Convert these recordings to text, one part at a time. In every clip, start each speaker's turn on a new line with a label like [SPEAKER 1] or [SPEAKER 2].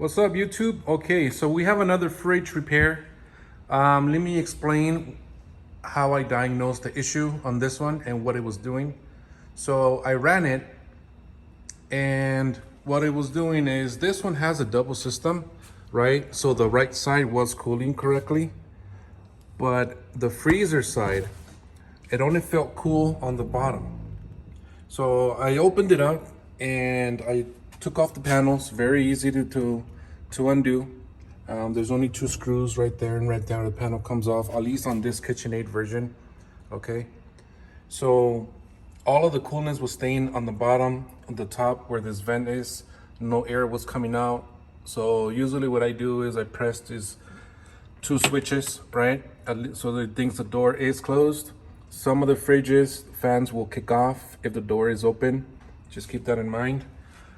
[SPEAKER 1] What's up, YouTube? Okay, so we have another fridge repair. Let me explain how I diagnosed the issue on this one and what it was doing. So I ran it, and what it was doing is this one has a double system, right? So the right side was cooling correctly, but the freezer side, it only felt cool on the bottom. So I opened it up and I took off the panels. Very easy to undo. There's only 2 screws right there, and right there the panel comes off, at least on this KitchenAid version. Okay, so all of the coolness was staying on the bottom, on the top where this vent is. No air was coming out. So usually what I do is I press these 2 switches, right? So that it thinks the door is closed. Some of the fridges, fans will kick off if the door is open. Just keep that in mind.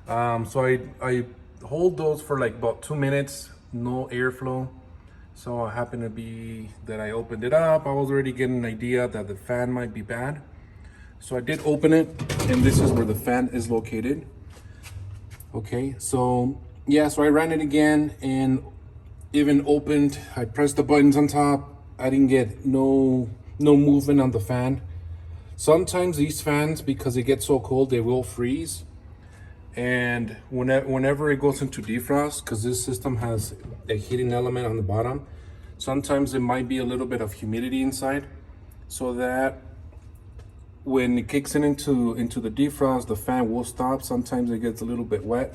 [SPEAKER 1] So I hold those for like about 2 minutes, no airflow. So it happened to be that I opened it up. I was already getting an idea that the fan might be bad. So I did open it, and this is where the fan is located. Okay, so yeah, so I ran it again and even opened. I pressed the buttons on top. I didn't get no movement on the fan. Sometimes these fans, because it gets so cold, they will freeze. And whenever it goes into defrost, because this system has a heating element on the bottom, sometimes it might be a little bit of humidity inside, so that when it kicks into the defrost, the fan will stop. Sometimes it gets a little bit wet,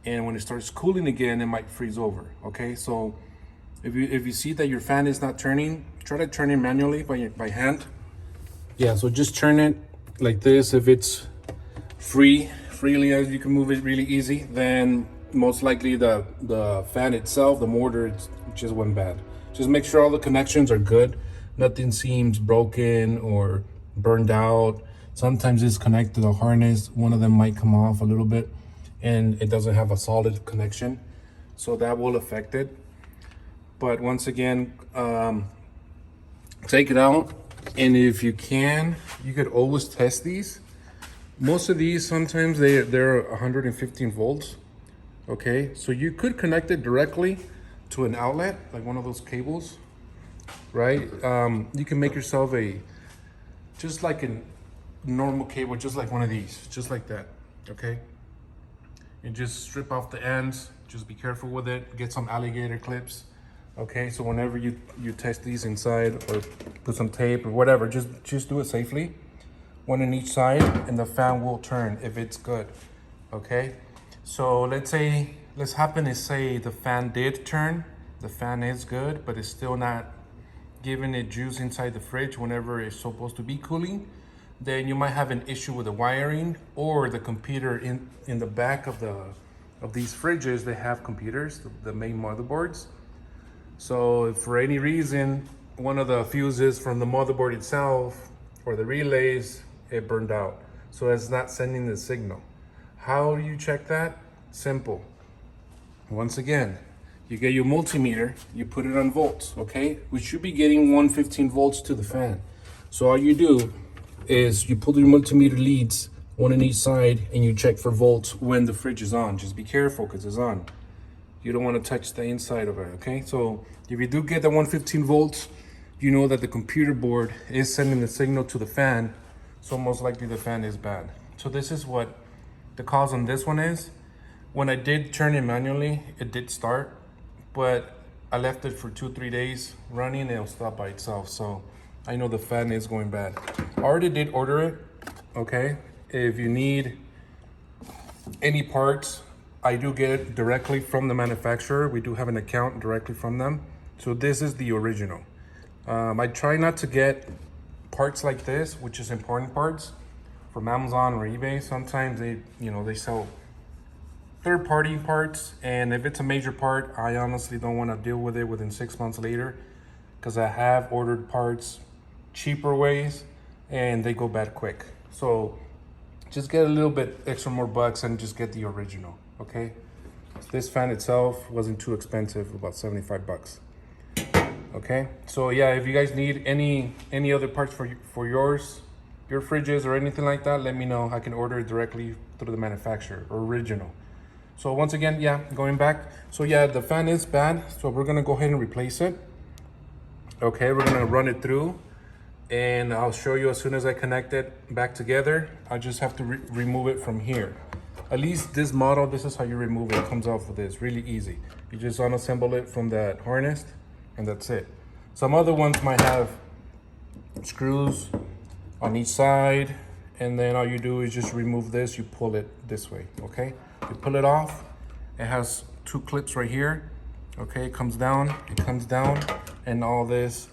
[SPEAKER 1] and when it starts cooling again, it might freeze over. Okay, so if you see that your fan is not turning, try to turn it manually by hand. Yeah, so just turn it like this. If it's freely as you can move it really easy, then most likely the fan itself, the motor, it just went bad. Just make sure all the connections are good. Nothing seems broken or burned out. Sometimes it's connected to the harness. One of them might come off a little bit and it doesn't have a solid connection, so that will affect it. But once again, take it out, and if you can, you could always test these. Most of these, sometimes they're 115 volts. Okay, so you could connect it directly to an outlet, like one of those cables, right? You can make yourself just like a normal cable, just like one of these, just like that. Okay, and just strip off the ends. Just be careful with it. Get some alligator clips. Okay, so whenever you test these inside, or put some tape or whatever, just do it safely. One on each side, and the fan will turn if it's good. Okay, so let's happen to say the fan did turn. The fan is good, but it's still not giving it juice inside the fridge whenever it's supposed to be cooling. Then you might have an issue with the wiring or the computer in the back of these fridges. They have computers, the main motherboards. So if for any reason one of the fuses from the motherboard itself or the relays, it burned out, so it's not sending the signal. How do you check that? Simple. Once again, you get your multimeter, you put it on volts. Okay, we should be getting 115 volts to the fan. So all you do is you pull your multimeter leads, one on each side, and you check for volts when the fridge is on. Just be careful because it's on. You don't want to touch the inside of it. Okay, so if you do get the 115 volts, you know that the computer board is sending the signal to the fan, so most likely the fan is bad. So this is what the cause on this one is. When I did turn it manually, it did start, but I left it for 2-3 days running and it'll stop by itself. So I know the fan is going bad. I already did order it. Okay, if you need any parts, I do get it directly from the manufacturer. We do have an account directly from them. So this is the original. I try not to get parts like this, which is important parts, from Amazon or eBay. Sometimes they sell third-party parts, and if it's a major part, I honestly don't want to deal with it within 6 months later, because I have ordered parts cheaper ways and they go bad quick. So just get a little bit extra more bucks and just get the original. Okay, this fan itself wasn't too expensive, about 75 bucks. Okay, so yeah, if you guys need any other parts for your fridges or anything like that, let me know. I can order it directly through the manufacturer, original. So once again, yeah, going back. So yeah, the fan is bad. So we're gonna go ahead and replace it. Okay, we're gonna run it through and I'll show you as soon as I connect it back together. I just have to remove it from here. At least this model, this is how you remove it. It comes off with this, really easy. You just unassemble it from that harness and that's it. Some other ones might have screws on each side, and then all you do is just remove this, you pull it this way, okay? You pull it off, it has two clips right here, okay? It comes down, and all this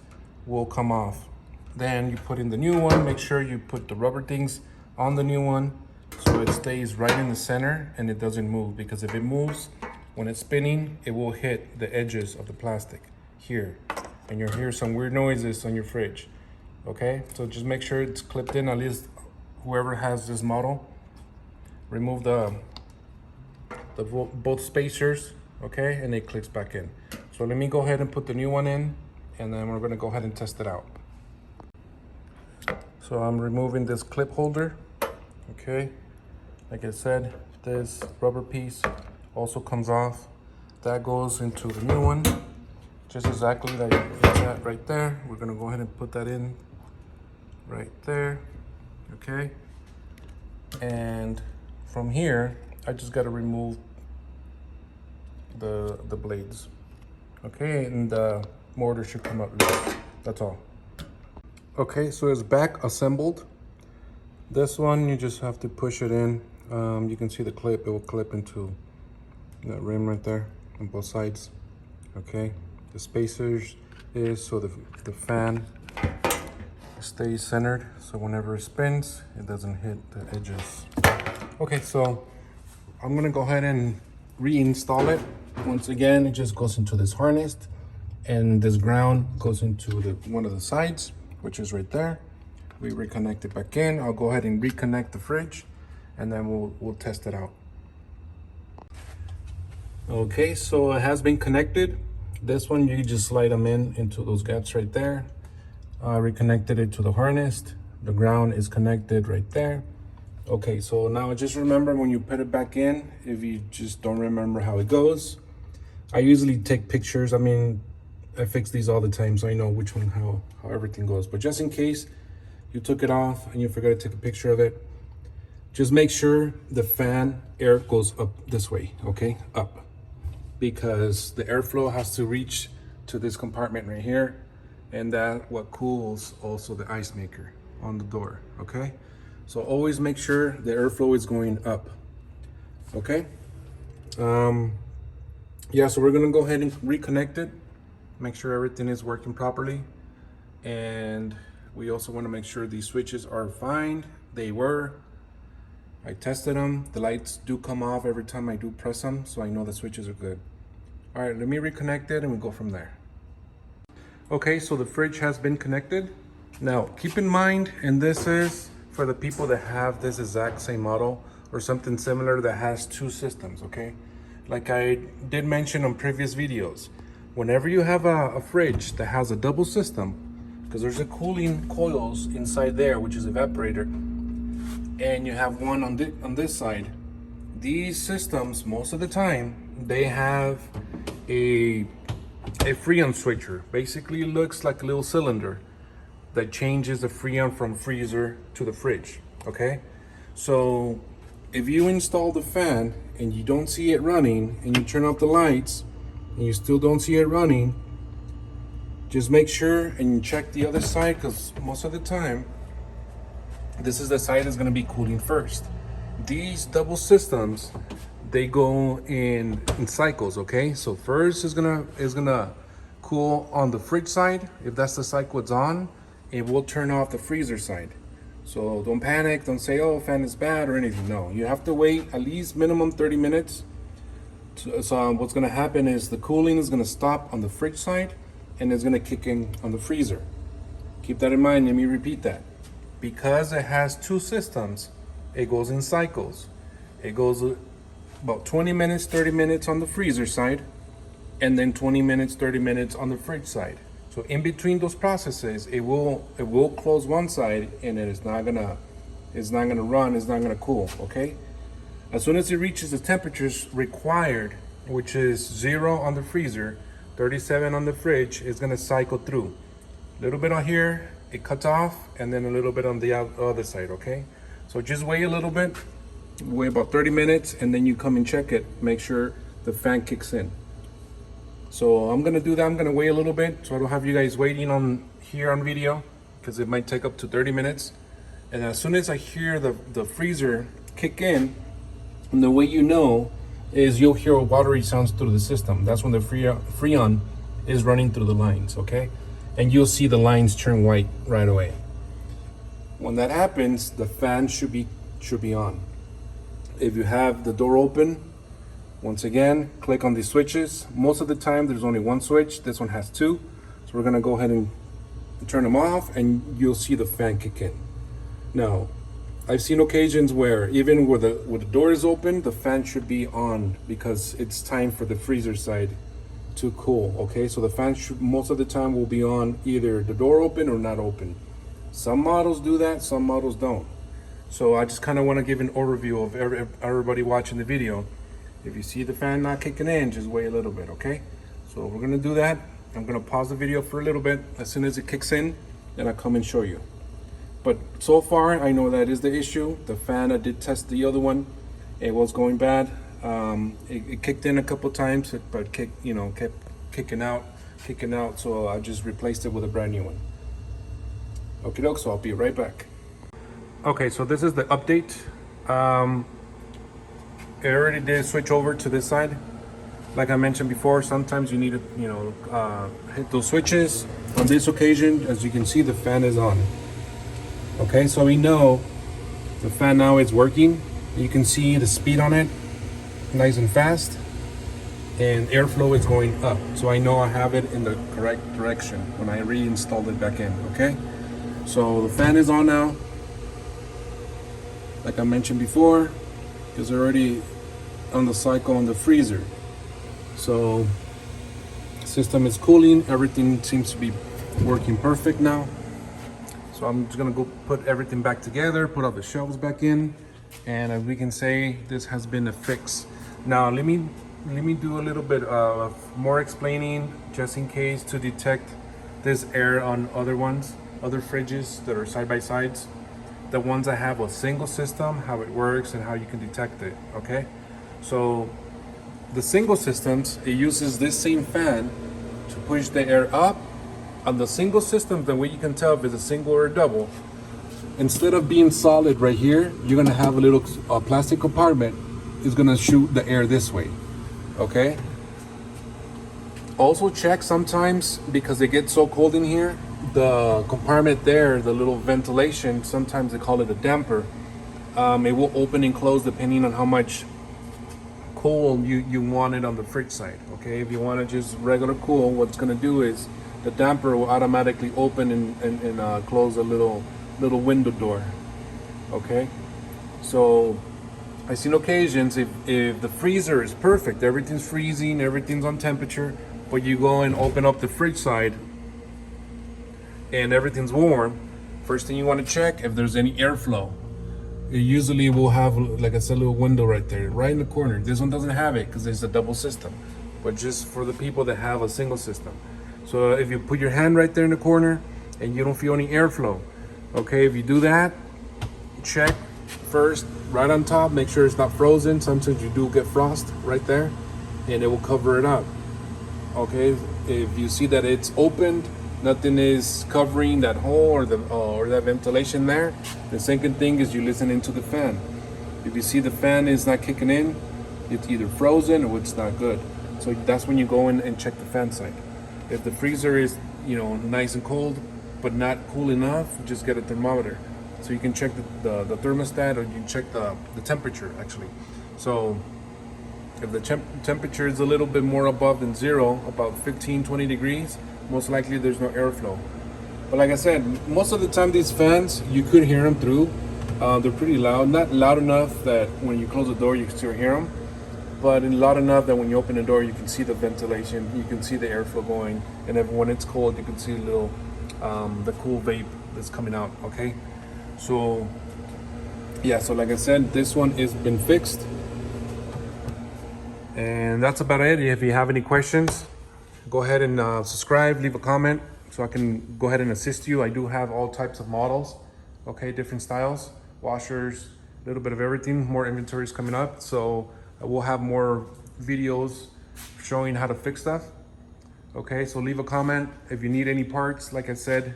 [SPEAKER 1] will come off. Then you put in the new one, make sure you put the rubber things on the new one so it stays right in the center and it doesn't move, because if it moves, when it's spinning, it will hit the edges of the plastic here, and you'll hear some weird noises on your fridge. Okay, so just make sure it's clipped in. At least whoever has this model, remove the both spacers, okay, and it clicks back in. So let me go ahead and put the new one in, and then we're gonna go ahead and test it out. So I'm removing this clip holder, okay. Like I said, this rubber piece also comes off. That goes into the new one, just exactly like that right there. We're gonna go ahead and put that in right there, okay. And from here, I just got to remove the blades, okay, and the motor should come out loose. That's all. Okay, so it's back assembled. This one, you just have to push it in. You can see the clip, it will clip into that rim right there on both sides, okay. The spacers is so the fan stays centered, so whenever it spins, it doesn't hit the edges. Okay, so I'm gonna go ahead and reinstall it. Once again, it just goes into this harness, and this ground goes into one of the sides, which is right there. We reconnect it back in. I'll go ahead and reconnect the fridge, and then we'll test it out. Okay, so it has been connected. This one, you just slide them into those gaps right there. Reconnected it to the harness. The ground is connected right there. Okay, so now just remember when you put it back in, if you just don't remember how it goes, I usually take pictures. I mean, I fix these all the time, so I know which one, how everything goes. But just in case you took it off and you forgot to take a picture of it, just make sure the fan air goes up this way, okay, up. Because the airflow has to reach to this compartment right here, and that what cools also the ice maker on the door, okay? So always make sure the airflow is going up, okay? Yeah, so we're gonna go ahead and reconnect it, make sure everything is working properly, and we also wanna make sure these switches are fine. They were. I tested them. The lights do come off every time I do press them, so I know the switches are good. All right, let me reconnect it and we'll go from there. Okay, so the fridge has been connected. Now, keep in mind, and this is for the people that have this exact same model or something similar that has two systems, okay? Like I did mention on previous videos, whenever you have a fridge that has a double system, because there's a cooling coils inside there, which is evaporator, and you have one on this side, these systems, most of the time, they have a Freon switcher. Basically, it looks like a little cylinder that changes the Freon from freezer to the fridge, okay? So if you install the fan and you don't see it running, and you turn off the lights and you still don't see it running, just make sure and you check the other side, because most of the time, this is the side that's gonna be cooling first. These double systems, they go in cycles, okay? So first is gonna cool on the fridge side. If that's the cycle it's on, it will turn off the freezer side. So don't panic, don't say, oh, fan is bad or anything. No, you have to wait at least minimum 30 minutes. So what's gonna happen is the cooling is gonna stop on the fridge side and it's gonna kick in on the freezer. Keep that in mind, let me repeat that. Because it has two systems, it goes in cycles. It goes about 20 minutes, 30 minutes on the freezer side, and then 20 minutes, 30 minutes on the fridge side. So in between those processes, it will close one side and it's not gonna run, it's not gonna cool, okay? As soon as it reaches the temperatures required, which is 0 on the freezer, 37 on the fridge, it's gonna cycle through. A little bit on here, it cuts off, and then a little bit on the other side, okay? So just wait a little bit, wait about 30 minutes, and then you come and check it. Make sure the fan kicks in. So I'm gonna do that. I'm gonna wait a little bit so I don't have you guys waiting on here on video, because it might take up to 30 minutes. And as soon as I hear the freezer kick in, and the way you know is you'll hear watery sounds through the system. That's when the Freon is running through the lines, okay? And you'll see the lines turn white right away. When that happens, the fan should be on. If you have the door open, once again, click on the switches. Most of the time, there's only one switch. This one has two. So we're gonna go ahead and turn them off, and you'll see the fan kick in. Now, I've seen occasions where even with the door is open, the fan should be on because it's time for the freezer side to cool, okay? So the fan should, most of the time, will be on either the door open or not open. Some models do that, some models don't. So I just kind of want to give an overview of everybody watching the video. If you see the fan not kicking in, just wait a little bit, okay? So we're gonna do that. I'm gonna pause the video for a little bit. As soon as it kicks in, then I'll come and show you. But so far, I know that is the issue. The fan, I did test the other one. It was going bad. It kicked in a couple times, but kept kicking out. So I just replaced it with a brand new one. Okay, doke, so I'll be right back. Okay, so this is the update. It already did switch over to this side. Like I mentioned before, sometimes you need to, hit those switches. On this occasion, as you can see, the fan is on. Okay, so we know the fan now is working. You can see the speed on it, nice and fast, and airflow is going up. So I know I have it in the correct direction when I reinstalled it back in, okay? So the fan is on now. Like I mentioned before, it's already on the cycle on the freezer. So system is cooling, everything seems to be working perfect now. So I'm just gonna go put everything back together, put all the shelves back in, and as we can say, this has been a fix. Now let me do a little bit of more explaining, just in case, to detect this air on other fridges that are side by sides. The ones that have a single system, how it works and how you can detect it, okay? So the single systems, it uses this same fan to push the air up. On the single system, the way you can tell if it's a single or a double, instead of being solid right here, you're gonna have a little plastic compartment is gonna shoot the air this way, okay? Also check sometimes, because it gets so cold in here, the compartment there, the little ventilation, sometimes they call it a damper, it will open and close depending on how much cool you want it on the fridge side, okay? If you want it just regular cool, what it's gonna do is the damper will automatically open and close a little window door, okay? So I've seen occasions if the freezer is perfect, everything's freezing, everything's on temperature, but you go and open up the fridge side and everything's warm, first thing you want to check if there's any airflow. It usually will have, like I said, a little window right there, right in the corner. This one doesn't have it because it's a double system, but just for the people that have a single system. So if you put your hand right there in the corner and you don't feel any airflow, okay, if you do that, check first right on top, make sure it's not frozen. Sometimes you do get frost right there and it will cover it up, okay? If you see that it's opened, nothing is covering that hole or that ventilation there, the second thing is you listen into the fan. If you see the fan is not kicking in, it's either frozen or it's not good. So that's when you go in and check the fan side. If the freezer is, nice and cold, but not cool enough, just get a thermometer. So you can check the thermostat, or you can check the temperature, actually. So if the temperature is a little bit more above than 0, about 15, 20 degrees, most likely there's no airflow. But like I said, most of the time these fans, you could hear them through. They're pretty loud, not loud enough that when you close the door you can still hear them, but loud enough that when you open the door, you can see the ventilation, you can see the airflow going, and then when it's cold, you can see the cool vape that's coming out, okay? So, yeah, so like I said, this one has been fixed. And that's about it. If you have any questions, go ahead and subscribe, leave a comment so I can go ahead and assist you. I do have all types of models, okay, different styles, washers, a little bit of everything. More inventory is coming up, so I will have more videos showing how to fix stuff. Okay, so leave a comment if you need any parts. Like I said,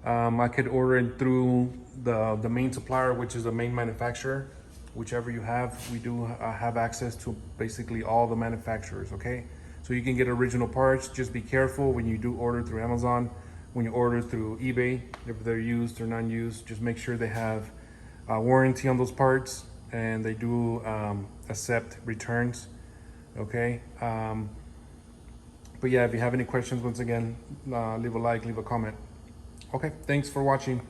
[SPEAKER 1] I could order it through the main supplier, which is the main manufacturer. Whichever you have, we do have access to basically all the manufacturers, okay? So you can get original parts. Just be careful when you do order through Amazon, when you order through eBay, if they're used or non-used, just make sure they have warranty on those parts, and they do accept returns, okay? But yeah, if you have any questions, once again, leave a like, leave a comment. Okay, thanks for watching.